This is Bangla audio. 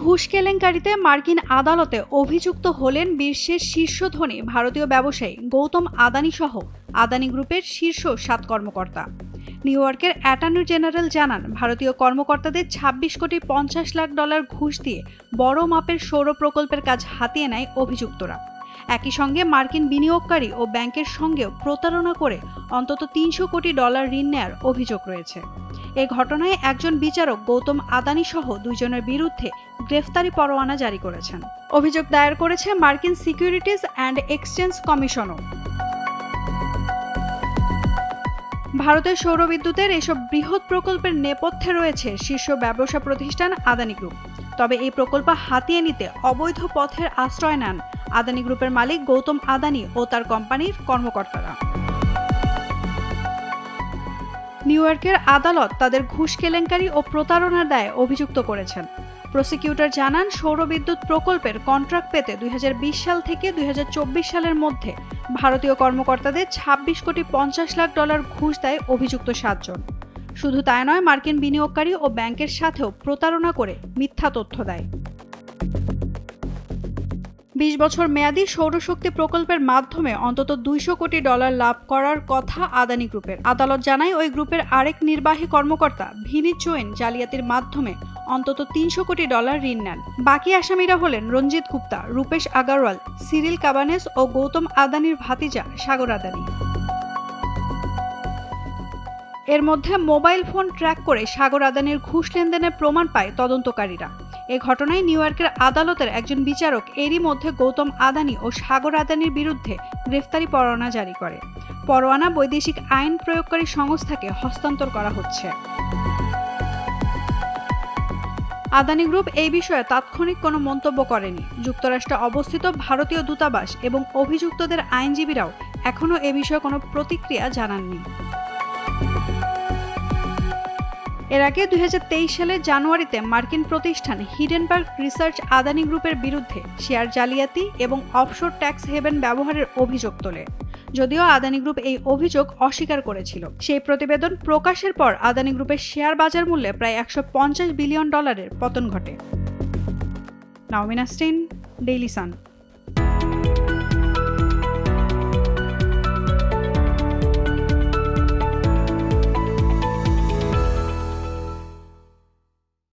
ঘুষ কেলেঙ্কারিতে মার্কিন আদালতে অভিযুক্ত হলেন বিশ্বের শীর্ষ ধনী ভারতীয় ব্যবসায়ী গৌতম আদানি সহ আদানি গ্রুপের শীর্ষ 7 কর্মকর্তা। নিউ ইয়র্কের অ্যাটর্নি জেনারেল জানান, ভারতীয় কর্মকর্তাদের 26 কোটি 50 লাখ ডলার ঘুষ দিয়ে বড় মাপের সৌর প্রকল্পের কাজ হাতিয়ে নেয় অভিযুক্তরা। একই সঙ্গে মার্কিন বিনিয়োগকারী ও ব্যাংকের সঙ্গেও প্রতারণা করে অন্তত 300 কোটি ডলার ঋণ নেয়ার অভিযোগ রয়েছে। এ ঘটনায় একজন বিচারক গৌতম আদানি সহ 2 জনের বিরুদ্ধে গ্রেফতারি পরোয়ানা জারি করেছেন। অভিযোগ দায়ের করেছে মার্কিন সিকিউরিটিজ অ্যান্ড এক্সচেঞ্জ কমিশনও। ভারতের সৌরবিদ্যুতের এসব বৃহৎ প্রকল্পের নেপথ্যে রয়েছে শীর্ষ ব্যবসা প্রতিষ্ঠান আদানি গ্রুপ। তবে এই প্রকল্প হাতিয়ে নিতে অবৈধ পথের আশ্রয় নেন আদানি গ্রুপের মালিক গৌতম আদানি ও তার কোম্পানির কর্মকর্তারা। নিউ ইয়র্কের আদালত তাদের ঘুষ কেলেঙ্কারি ও প্রতারণার দায়ে অভিযুক্ত করেছেন। প্রসিকিউটর জানান, সৌরবিদ্যুৎ প্রকল্পের কন্ট্রাক্ট পেতে 2020 সাল থেকে 2024 সালের মধ্যে ভারতীয় কর্মকর্তাদের 26 কোটি 50 লাখ ডলার ঘুষ দেয় অভিযুক্ত 7 জন। শুধু তাই নয়, মার্কিন বিনিয়োগকারী ও ব্যাংকের সাথেও প্রতারণা করে মিথ্যা তথ্য দেয়। 20 বছর মেয়াদী সৌরশক্তি প্রকল্পের মাধ্যমে অন্তত 200 কোটি ডলার লাভ করার কথা আদানি গ্রুপের। আদালত জানায়, ওই গ্রুপের আরেক নির্বাহী কর্মকর্তা ভিনিত চোয়েন জালিয়াতির মাধ্যমে অন্তত 300 কোটি ডলার ঋণ নেন। বাকি আসামিরা হলেন রঞ্জিত গুপ্তা, রূপেশ আগারওয়াল, সিরিল কাবানেস ও গৌতম আদানির ভাতিজা সাগর আদানি। এর মধ্যে মোবাইল ফোন ট্র্যাক করে সাগর আদানির ঘুষ লেনদেনের প্রমাণ পায় তদন্তকারীরা। এ ঘটনায় নিউ ইয়র্কের আদালতের একজন বিচারক এরই মধ্যে গৌতম আদানি ও সাগর আদানির বিরুদ্ধে গ্রেফতারি পরোয়ানা জারি করে। পরোয়ানা বৈদেশিক আইন প্রয়োগকারী সংস্থাকে হস্তান্তর করা হচ্ছে। আদানি গ্রুপ এই বিষয়ে তাৎক্ষণিক কোনো মন্তব্য করেনি। যুক্তরাষ্ট্রে অবস্থিত ভারতীয় দূতাবাস এবং অভিযুক্তদের আইনজীবীরাও এখনও এ বিষয়ে কোনো প্রতিক্রিয়া জানাননি। এর আগে 2023 সালের জানুয়ারিতে মার্কিন প্রতিষ্ঠান হিডেনবার্গ রিসার্চ আদানি গ্রুপের বিরুদ্ধে শেয়ার জালিয়াতি এবং অফশোর ট্যাক্স হেভেন ব্যবহারের অভিযোগ তোলে। যদিও আদানি গ্রুপ এই অভিযোগ অস্বীকার করেছিল। সেই প্রতিবেদন প্রকাশের পর আদানি গ্রুপের শেয়ার বাজার মূল্যে প্রায় 150 বিলিয়ন ডলারের পতন ঘটে। নাওমিন নাসরিন, ডেইলি সান।